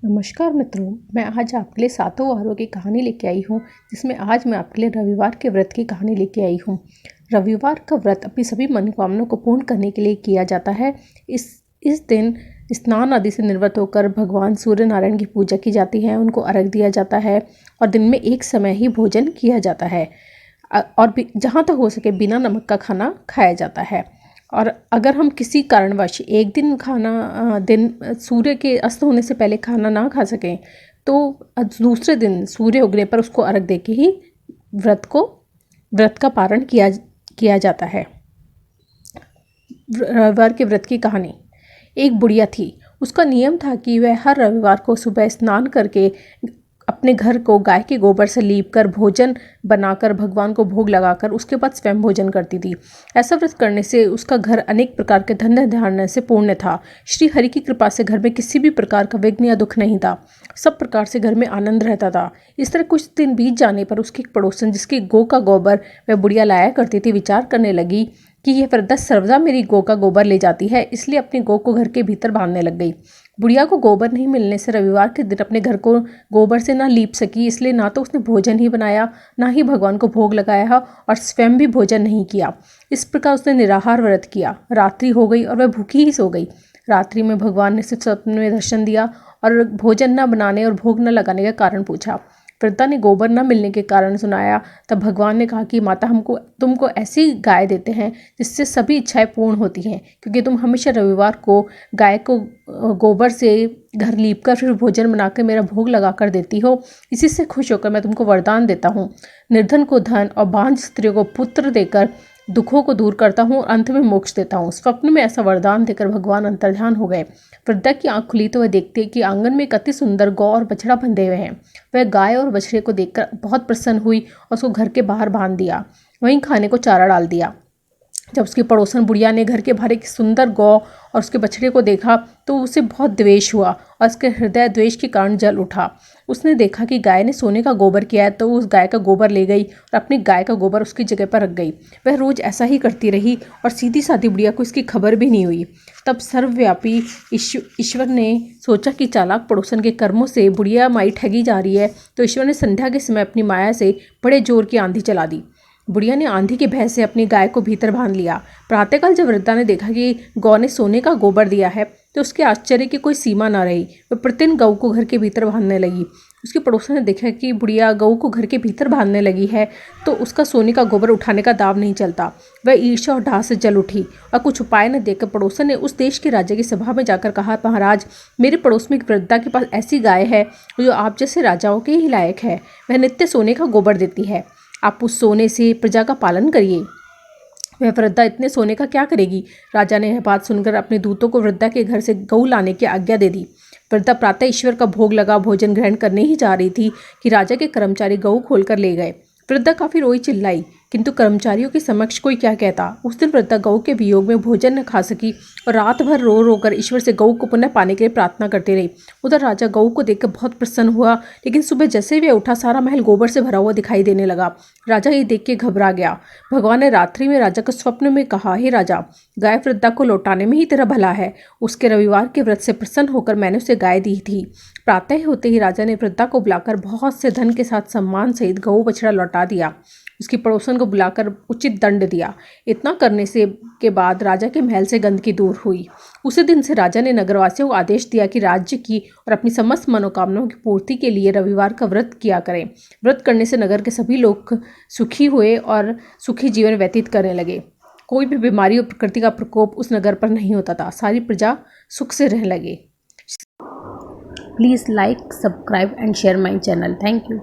नमस्कार मित्रों, मैं आज आपके लिए सातों वारों की कहानी लेके आई हूँ, जिसमें आज मैं आपके लिए रविवार के व्रत की कहानी लेके आई हूँ। रविवार का व्रत अपनी सभी मनोकामनाओं को पूर्ण करने के लिए किया जाता है। इस दिन स्नान आदि से निवृत्त होकर भगवान सूर्य नारायण की पूजा की जाती है, उनको अर्घ्य दिया जाता है और दिन में एक समय ही भोजन किया जाता है और जहाँ तक हो सके बिना नमक का खाना खाया जाता है। और अगर हम किसी कारणवश एक दिन सूर्य के अस्त होने से पहले खाना ना खा सकें तो दूसरे दिन सूर्य उगने पर उसको अर्घ देके ही व्रत का पारण किया जाता है। रविवार के व्रत की कहानी। एक बुढ़िया थी। उसका नियम था कि वह हर रविवार को सुबह स्नान करके अपने घर को गाय के गोबर से लीपकर भोजन बनाकर भगवान को भोग लगाकर उसके बाद स्वयं भोजन करती थी। ऐसा व्रत करने से उसका घर अनेक प्रकार के धन धान्य से पूर्ण था। श्री हरि की कृपा से घर में किसी भी प्रकार का विघ्न या दुख नहीं था। सब प्रकार से घर में आनंद रहता था। इस तरह कुछ दिन बीत जाने पर उसकी एक पड़ोसन, जिसकी गौ का गोबर वह बुढ़िया लाया करती थी, विचार करने लगी कि यह वृद्धा सर्वदा मेरी गौ का गोबर ले जाती है, इसलिए अपनी गौ को घर के भीतर बांधने लग गई। बुढ़िया को गोबर नहीं मिलने से रविवार के दिन अपने घर को गोबर से ना लीप सकी, इसलिए ना तो उसने भोजन ही बनाया, ना ही भगवान को भोग लगाया और स्वयं भी भोजन नहीं किया। इस प्रकार उसने निराहार व्रत किया। रात्रि हो गई और वह भूखी ही सो गई। रात्रि में भगवान ने सिर्फ सपने में दर्शन दिया और भोजन न बनाने और भोग न लगाने का कारण पूछा। वृद्धा ने गोबर न मिलने के कारण सुनाया। तब भगवान ने कहा कि माता, तुमको ऐसी गाय देते हैं जिससे सभी इच्छाएं पूर्ण होती हैं, क्योंकि तुम हमेशा रविवार को गाय को गोबर से घर लीपकर फिर भोजन बनाकर मेरा भोग लगा कर देती हो। इसी से खुश होकर मैं तुमको वरदान देता हूँ। निर्धन को धन और बांझ स्त्रियों को पुत्र देकर दुखों को दूर करता हूँ और अंत में मोक्ष देता हूँ। स्वप्न में ऐसा वरदान देकर भगवान अंतर्ध्यान हो गए। वृद्धा की आंख खुली तो वह देखते कि आंगन में एक अति सुंदर गौ और बछड़ा बंधे हुए हैं। वह गाय और बछड़े को देखकर बहुत प्रसन्न हुई और उसको घर के बाहर बांध दिया। वहीं खाने को चारा डाल दिया। जब उसकी पड़ोसन बुढ़िया ने घर के बाहर एक सुंदर गौ और उसके बछड़े को देखा तो उसे बहुत द्वेष हुआ और उसके हृदय द्वेष के कारण जल उठा। उसने देखा कि गाय ने सोने का गोबर किया है, तो उस गाय का गोबर ले गई और अपनी गाय का गोबर उसकी जगह पर रख गई। वह रोज ऐसा ही करती रही और सीधी सादी बुढ़िया को इसकी खबर भी नहीं हुई। तब सर्वव्यापी ईश्वर ने सोचा कि चालाक पड़ोसन के कर्मों से बुढ़िया माई ठगी जा रही है, तो ईश्वर ने संध्या के समय अपनी माया से बड़े जोर की आंधी चला दी। बुढ़िया ने आंधी के भय से अपनी गाय को भीतर बांध लिया। प्रातःकाल जब वृद्धा ने देखा कि गौ ने सोने का गोबर दिया है, तो उसके आश्चर्य की कोई सीमा न रही। वह प्रतिदिन गऊ को घर के भीतर बांधने लगी। उसकी पड़ोसन ने देखा कि बुढ़िया गऊ को घर के भीतर बांधने लगी है, तो उसका सोने का गोबर उठाने का दाव नहीं चलता। वह ईर्ष्या और ढाह से जल उठी और कुछ उपाय न देखकर पड़ोसन ने उस देश के राजा की सभा में जाकर कहा, महाराज, मेरे पड़ोस में एक वृद्धा के पास ऐसी गाय है जो आप जैसे राजाओं के ही लायक है। वह नित्य सोने का गोबर देती है। आप उस सोने से प्रजा का पालन करिए। वह वृद्धा इतने सोने का क्या करेगी? राजा ने यह बात सुनकर अपने दूतों को वृद्धा के घर से गऊ लाने की आज्ञा दे दी। वृद्धा प्रातः ईश्वर का भोग लगा भोजन ग्रहण करने ही जा रही थी कि राजा के कर्मचारी गऊ खोलकर ले गए। वृद्धा काफी रोई चिल्लाई, किंतु कर्मचारियों के समक्ष कोई क्या कहता। उस दिन वृद्धा गऊ के वियोग में भोजन न खा सकी और रात भर रो रो कर ईश्वर से गऊ को पुनः पाने के लिए प्रार्थना करती रही। उधर राजा गऊ को देखकर बहुत प्रसन्न हुआ, लेकिन सुबह जैसे वे उठा सारा महल गोबर से भरा हुआ दिखाई देने लगा। राजा ये देख के घबरा गया। भगवान ने रात्रि में राजा को स्वप्न में कहा, हे राजा, गाय वृद्धा को लौटाने में ही तेरा भला है। उसके रविवार के व्रत से प्रसन्न होकर मैंने उसे गाय दी थी। प्रातः होते ही राजा ने वृद्धा को बुलाकर बहुत से धन के साथ सम्मान सहित गऊ बछड़ा लौटा दिया। उसकी पड़ोसन को बुलाकर उचित दंड दिया। इतना करने से के बाद राजा के महल से गंदगी दूर हुई। उसी दिन से राजा ने नगरवासियों को आदेश दिया कि राज्य की और अपनी समस्त मनोकामनाओं की पूर्ति के लिए रविवार का व्रत किया करें। व्रत करने से नगर के सभी लोग सुखी हुए और सुखी जीवन व्यतीत करने लगे। कोई भी बीमारी और प्रकृति का प्रकोप उस नगर पर नहीं होता था। सारी प्रजा सुख से रहने लगे। Please like, subscribe and share my channel. Thank you.